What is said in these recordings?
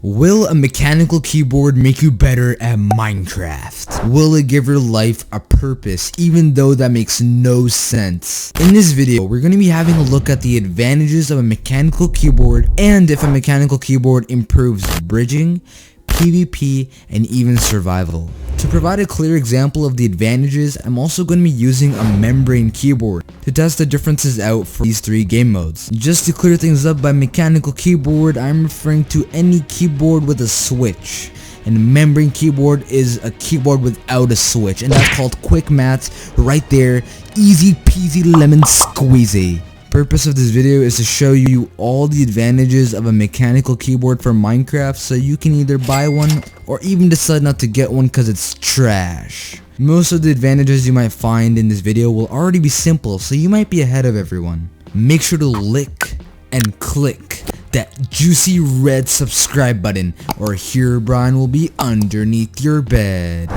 Will a mechanical keyboard make you better at Minecraft? Will it give your life a purpose even though that makes no sense? In this video, we're going to be having a look at the advantages of a mechanical keyboard and if a mechanical keyboard improves bridging, PvP, and even survival. To provide a clear example of the advantages, I'm also going to be using a membrane keyboard to test the differences out for these three game modes. Just to clear things up, by mechanical keyboard, I'm referring to any keyboard with a switch. And a membrane keyboard is a keyboard without a switch, and that's called quick mats right there. Easy peasy lemon squeezy. Purpose of this video is to show you all the advantages of a mechanical keyboard for Minecraft so you can either buy one or even decide not to get one because it's trash. Most of the advantages you might find in this video will already be simple, so you might be ahead of everyone. Make sure to lick and click that juicy red subscribe button or Herobrine will be underneath your bed.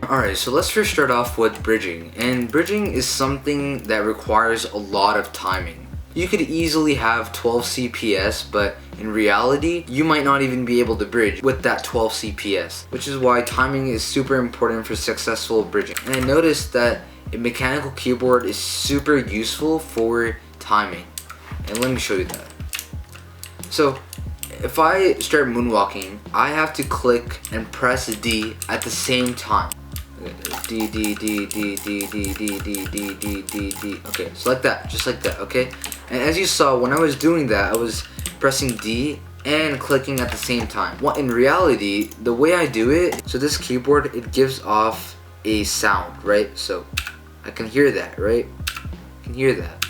Alright, so let's first start off with bridging, and bridging is something that requires a lot of timing. You could easily have 12 CPS, but in reality, you might not even be able to bridge with that 12 CPS, which is why timing is super important for successful bridging. And I noticed that a mechanical keyboard is super useful for timing, and let me show you that. So, if I start moonwalking, I have to click and press D at the same time. D D D D D D D D D D D D. Okay, so like that, just like that. Okay, and as you saw, when I was doing that, I was pressing D and clicking at the same time. Well, in reality, the way I do it, so this keyboard, it gives off a sound, right? So I can hear that, right? I can hear that.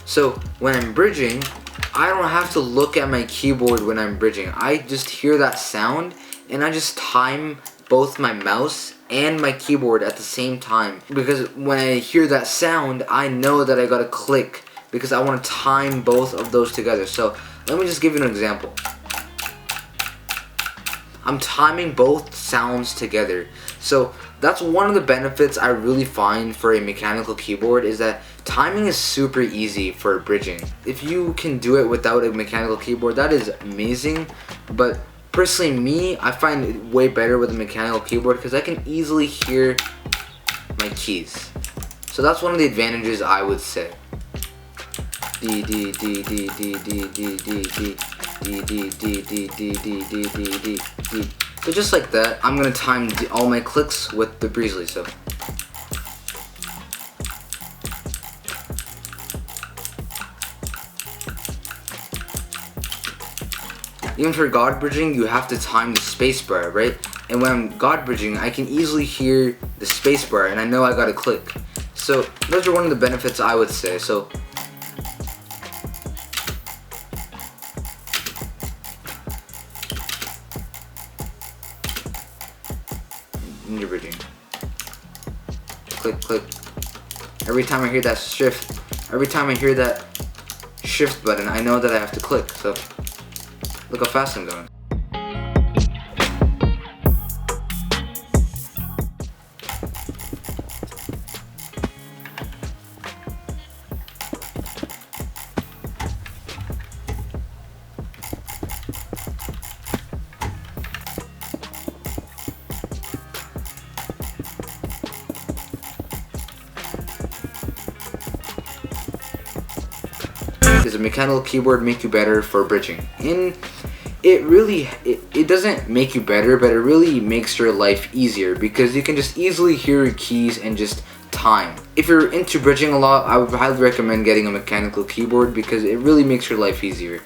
So when I'm bridging, I don't have to look at my keyboard when I'm bridging. I just hear that sound and I just time both my mouse and my keyboard at the same time, because when I hear that sound, I know that I gotta click because I want to time both of those together. So let me just give you an example. I'm timing both sounds together. So that's one of the benefits I really find for a mechanical keyboard, is that timing is super easy for bridging. If you can do it without a mechanical keyboard, that is amazing, but personally, me, I find it way better with a mechanical keyboard because I can easily hear my keys. So that's one of the advantages I would say. D D D D D D D D D D D D D D D D D D. So just like that, I'm gonna time all my clicks with the Breezely. So. Even for God bridging, you have to time the spacebar, right? And when I'm God bridging, I can easily hear the spacebar and I know I gotta click. So those are one of the benefits I would say. So ninja bridging. Click, click. Every time I hear that shift, every time I hear that shift button, I know that I have to click. So look how fast I'm going. Does a mechanical keyboard make you better for bridging? It doesn't make you better, but it really makes your life easier because you can just easily hear your keys and just time. If you're into bridging a lot, I would highly recommend getting a mechanical keyboard because it really makes your life easier.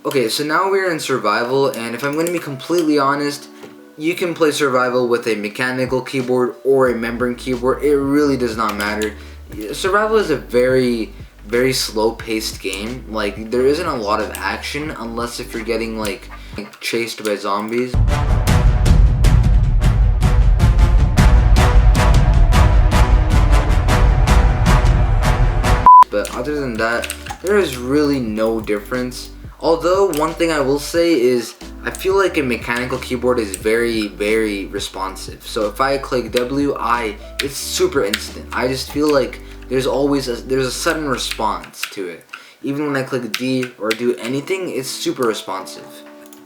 Okay, so now we're in survival, and if I'm going to be completely honest, you can play survival with a mechanical keyboard or a membrane keyboard. It really does not matter. Survival is a very slow-paced game. Like, there isn't a lot of action unless if you're getting like chased by zombies. But other than that, there is really no difference. Although one thing I will say is I feel like a mechanical keyboard is very responsive. So if I click W, it's super instant. I just feel like there's a sudden response to it. Even when I click D or do anything, it's super responsive.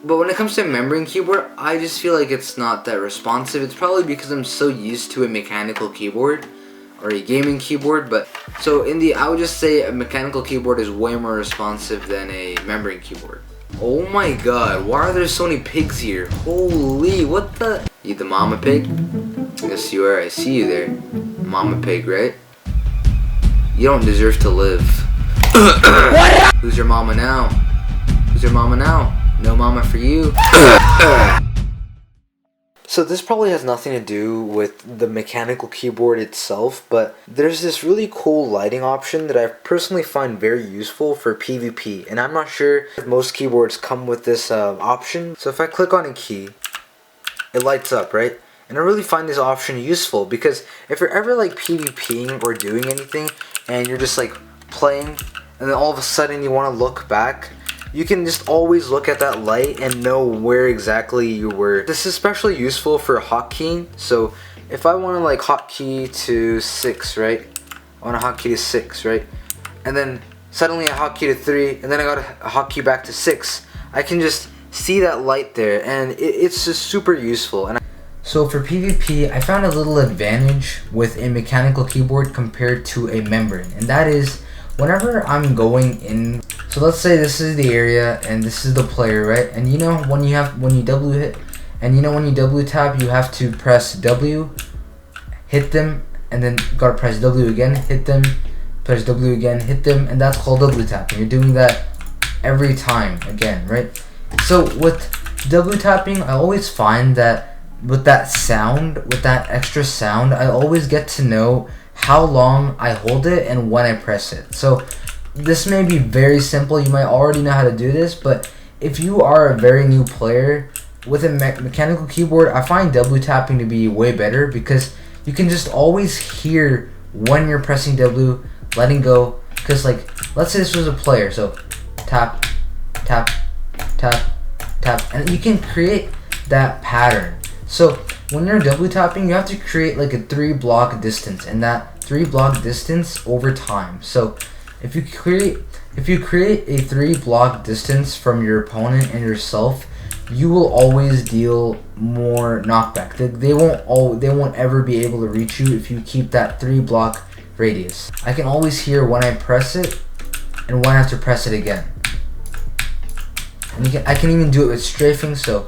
But when it comes to a membrane keyboard, I just feel like it's not that responsive. It's probably because I'm so used to a mechanical keyboard or a gaming keyboard. But so I would just say a mechanical keyboard is way more responsive than a membrane keyboard. Oh my god, why are there so many pigs here? Holy, what the? You the mama pig? Yes you are, I see you there. Mama pig, right? You don't deserve to live. Who's your mama now? Who's your mama now? No mama for you. So this probably has nothing to do with the mechanical keyboard itself, but there's this really cool lighting option that I personally find very useful for PvP, and I'm not sure if most keyboards come with this option. So if I click on a key, it lights up, right? And I really find this option useful because if you're ever like PvPing or doing anything and you're just like playing and then all of a sudden you want to look back, you can just always look at that light and know where exactly you were. This is especially useful for hotkeying. So if I want to like hotkey to 6, right? I want to hotkey to 6, right? And then suddenly I hotkey to 3 and then I got a hotkey back to 6. I can just see that light there and it's just super useful. And so for PvP, I found a little advantage with a mechanical keyboard compared to a membrane, and that is whenever I'm going in. So let's say this is the area and this is the player, right? And you know when you W hit, and you know when you W tap, you have to press W, hit them, and then gotta press W again, hit them, press W again, hit them, and that's called W tapping. You're doing that every time again, right? So with W tapping, I always find that with that sound, with that extra sound, I always get to know how long I hold it and when I press it. So this may be very simple, you might already know how to do this, but if you are a very new player with a mechanical keyboard, I find W tapping to be way better because you can just always hear when you're pressing W, letting go. Because like, let's say this was a player, so tap, tap, tap, tap, and you can create that pattern. So when you're W tapping, you have to create like a 3-block distance, and that 3-block distance over time. So if you create a 3-block distance from your opponent and yourself, you will always deal more knockback. They won't ever be able to reach you if you keep that 3-block radius. I can always hear when I press it and when I have to press it again. And I can even do it with strafing. So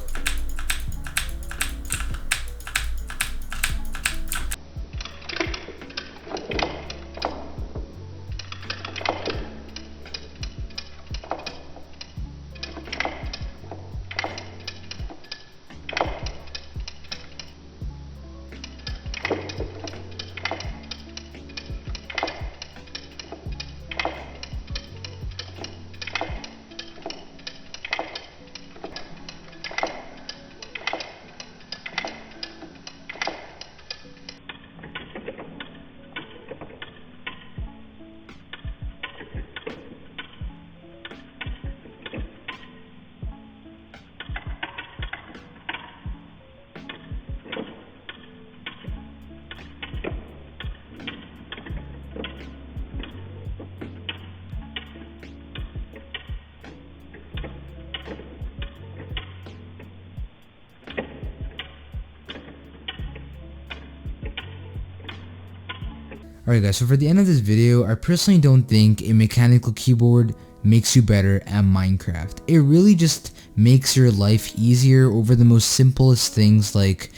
Alright guys, so for the end of this video, I personally don't think a mechanical keyboard makes you better at Minecraft. It really just makes your life easier over the most simplest things like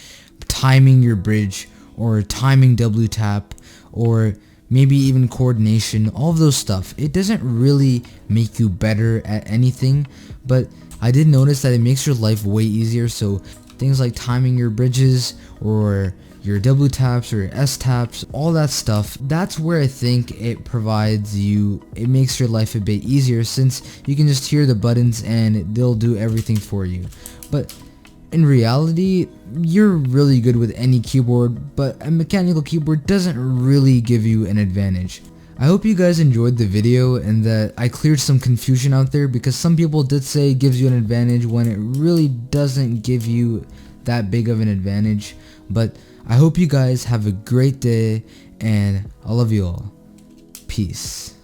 timing your bridge or timing W tap or maybe even coordination, all of those stuff. It doesn't really make you better at anything, but I did notice that it makes your life way easier. So things like timing your bridges or your W taps or S taps, all that stuff, that's where I think it makes your life a bit easier, since you can just hear the buttons and they'll do everything for you. But in reality, you're really good with any keyboard, but a mechanical keyboard doesn't really give you an advantage. I hope you guys enjoyed the video and that I cleared some confusion out there, because some people did say it gives you an advantage when it really doesn't give you that big of an advantage. But I hope you guys have a great day, and I love you all. Peace.